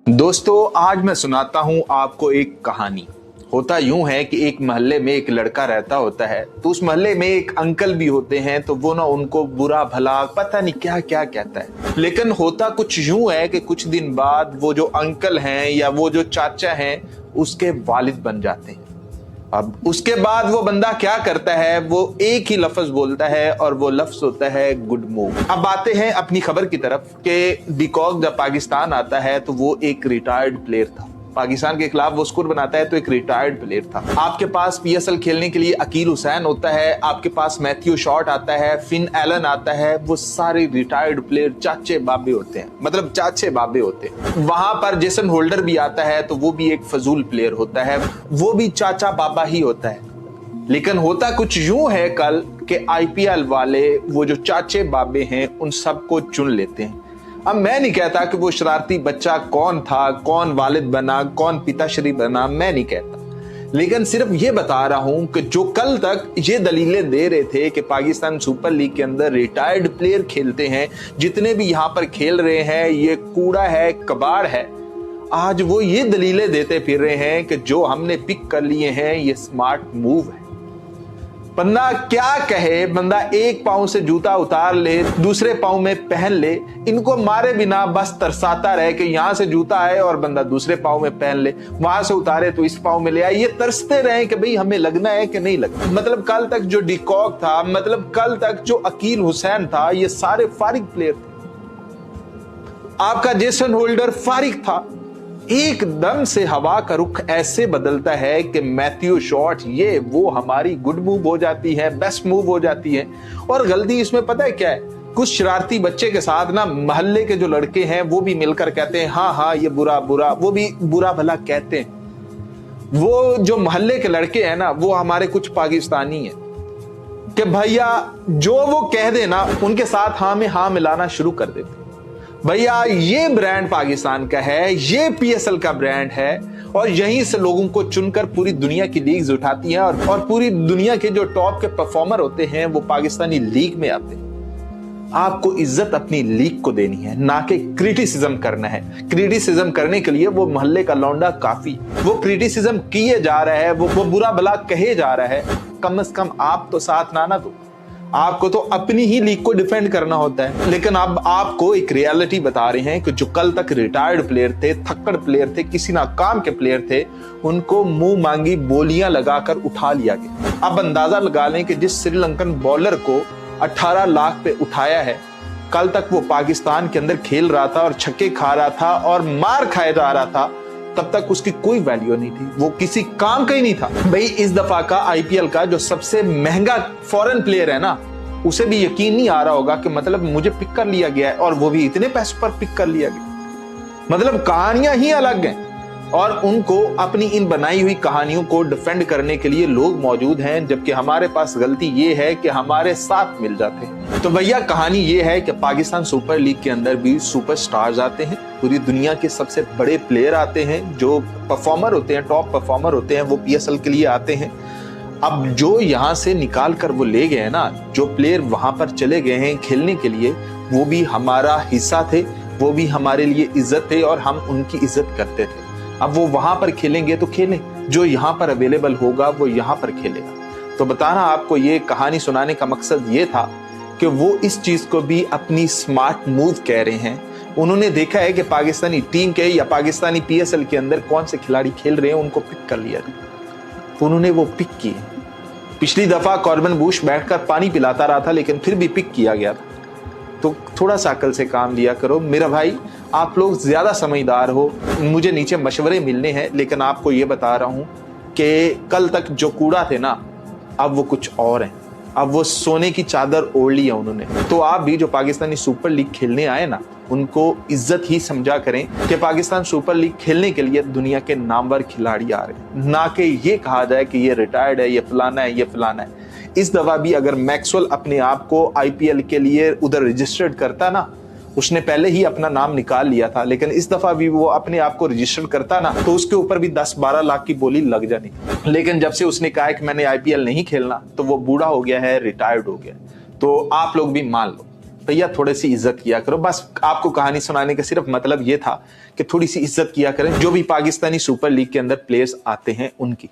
दोस्तों, आज मैं सुनाता हूं आपको एक कहानी। होता यूं है कि एक मोहल्ले में एक लड़का रहता होता है। तो उस मोहल्ले में एक अंकल भी होते हैं। तो वो ना उनको बुरा भला पता नहीं क्या क्या कहता है। लेकिन होता कुछ यूं है कि कुछ दिन बाद वो जो अंकल हैं या वो जो चाचा हैं उसके वालिद बन जाते हैं। अब उसके बाद वो बंदा क्या करता है, वो एक ही लफ्ज बोलता है और वो लफ्ज होता है गुड मूव। अब आते हैं अपनी खबर की तरफ कि डिकॉक जब पाकिस्तान आता है तो वो एक रिटायर्ड प्लेयर था। पाकिस्तान के खिलाफ वो स्कोर बनाता है तो एक रिटायर्ड प्लेयर था। आपके पास पीएसएल खेलने के लिए अकील हुसैन होता है, आपके पास मैथ्यू शॉट आता है, फिन एलन आता है। वो सारे रिटायर्ड प्लेयर चाचे बाबे होते हैं, मतलब चाचे बाबे होते हैं। वहां पर जेसन होल्डर भी आता है तो वो भी एक फजूल प्लेयर होता है, वो भी चाचा बाबा ही होता है। लेकिन होता कुछ यूं है कल के आईपीएल वाले वो जो चाचे बाबे हैं उन सबको चुन लेते हैं। अब मैं नहीं कहता कि वो शरारती बच्चा कौन था, कौन वालिद बना, कौन पिताश्री बना, मैं नहीं कहता। लेकिन सिर्फ ये बता रहा हूं कि जो कल तक ये दलीलें दे रहे थे कि पाकिस्तान सुपर लीग के अंदर रिटायर्ड प्लेयर खेलते हैं, जितने भी यहां पर खेल रहे हैं ये कूड़ा है, कबाड़ है, आज वो ये दलीलें देते फिर रहे हैं कि जो हमने पिक कर लिए हैं ये स्मार्ट मूव है। बंदा क्या कहे, बंदा एक पांव से जूता उतार ले, दूसरे पांव में पहन ले, इनको मारे बिना बस तरसाता रहे कि यहां से जूता आए और बंदा दूसरे पांव में पहन ले, वहां से उतारे तो इस पांव में ले आए। ये तरसते रहे कि भाई हमें लगना है कि नहीं लगना। मतलब कल तक जो डिकॉक था, मतलब कल तक जो अकील हुसैन था, ये सारे फारिग प्लेयर थे। आपका जेसन होल्डर फारिग था। एकदम से हवा का रुख ऐसे बदलता है कि मैथ्यू शॉट ये वो हमारी गुड मूव हो जाती है, बेस्ट मूव हो जाती है। और गलती इसमें पता है क्या है, कुछ शरारती बच्चे के साथ ना मोहल्ले के जो लड़के हैं वो भी मिलकर कहते हैं हाँ हाँ ये बुरा बुरा, वो भी बुरा भला कहते हैं। वो जो मोहल्ले के लड़के हैं ना वो हमारे कुछ पाकिस्तानी हैं कि भैया जो वो कह देना उनके साथ हाँ में हाँ मिलाना शुरू कर देते। भैया ये ब्रांड पाकिस्तान का है, ये पीएसएल का ब्रांड है और यहीं से लोगों को चुनकर पूरी दुनिया की लीग्स उठाती हैं और पूरी दुनिया के जो टॉप के परफॉर्मर होते हैं वो पाकिस्तानी लीग में आते हैं। आपको इज्जत अपनी लीग को देनी है, ना कि क्रिटिसिज्म करना है। क्रिटिसिज्म करने के लिए वो मोहल्ले का लौंडा काफी, वो क्रिटिसिज्म किए जा रहा है, वो बुरा भला कहे जा रहा है। कम से कम आप तो साथ ना दो, आपको तो अपनी ही लीग को डिफेंड करना होता है। लेकिन अब आपको एक रियलिटी बता रहे हैं कि जो कल तक रिटायर्ड प्लेयर थे, थक्कड़ प्लेयर थे, किसी ना काम के प्लेयर थे, उनको मुंह मांगी बोलियां लगाकर उठा लिया गया। अब अंदाजा लगा लें कि जिस श्रीलंकन बॉलर को 18 लाख पे उठाया है, कल तक वो पाकिस्तान के अंदर खेल रहा था और छक्के खा रहा था और मार खाया जा रहा था, तब तक उसकी कोई वैल्यू नहीं थी, वो किसी काम का ही नहीं था। भाई इस दफा का आईपीएल का जो सबसे महंगा फॉरेन प्लेयर है ना, उसे भी यकीन नहीं आ रहा होगा कि मतलब मुझे पिक कर लिया गया है और वो भी इतने पैसों पर पिक कर लिया गया। मतलब कहानियां ही अलग हैं और उनको अपनी इन बनाई हुई कहानियों को डिफेंड करने के लिए लोग मौजूद हैं, जबकि हमारे पास गलती ये है कि हमारे साथ मिल जाते हैं। तो भैया कहानी ये है कि पाकिस्तान सुपर लीग के अंदर भी सुपरस्टार्स आते हैं, पूरी दुनिया के सबसे बड़े प्लेयर आते हैं, जो परफॉर्मर होते हैं, टॉप परफॉर्मर होते हैं, वो पीएसएल के लिए आते हैं। अब जो यहाँ से निकाल कर वो ले गए ना, जो प्लेयर वहां पर चले गए हैं खेलने के लिए, वो भी हमारा हिस्सा थे, वो भी हमारे लिए इज्जत थे और हम उनकी इज्जत करते थे। अब वो वहां पर खेलेंगे तो खेलें, जो यहाँ पर अवेलेबल होगा वो यहाँ पर खेलेगा। तो बताना आपको ये कहानी सुनाने का मकसद ये था कि वो इस चीज को भी अपनी स्मार्ट मूव कह रहे हैं। उन्होंने देखा है कि पाकिस्तानी टीम के या पाकिस्तानी पीएसएल के अंदर कौन से खिलाड़ी खेल रहे हैं, उनको पिक कर लिया, तो उन्होंने वो पिक किए। पिछली दफा कॉर्बन बुश बैठकर पानी पिलाता रहा था लेकिन फिर भी पिक किया गया था। तो थोड़ा सा अकल से काम लिया करो मेरा भाई, आप लोग ज्यादा समझदार हो। मुझे नीचे मशवरे मिलने हैं, लेकिन आपको ये बता रहा हूं कि कल तक जो कूड़ा थे ना, अब वो कुछ और हैं। अब वो सोने की चादर ओढ़ ली है उन्होंने। तो आप भी जो पाकिस्तानी सुपर लीग खेलने आए ना, उनको इज्जत ही समझा करें कि पाकिस्तान सुपर लीग खेलने के लिए दुनिया के नामवर खिलाड़ी आ रहे हैं, ना कि ये कहा जाए कि ये रिटायर्ड है, ये फलाना है, ये फलाना है। इस दफा भी अगर मैक्सवेल अपने आप को आईपीएल के लिए उधर रजिस्टर्ड करता ना, उसने पहले ही अपना नाम निकाल लिया था, लेकिन इस दफा भी वो अपने आप को रजिस्टर करता ना, तो उसके ऊपर भी 10-12 लाख की बोली लग जानी। लेकिन जब से उसने कहा कि मैंने आईपीएल नहीं खेलना, तो वो बूढ़ा हो गया है, रिटायर्ड हो गया। तो आप लोग भी मान लो भैया थोड़ी सी इज्जत किया करो। बस आपको कहानी सुनाने का सिर्फ मतलब ये था कि थोड़ी सी इज्जत किया करें जो भी पाकिस्तानी सुपर लीग के अंदर प्लेयर्स आते हैं उनकी।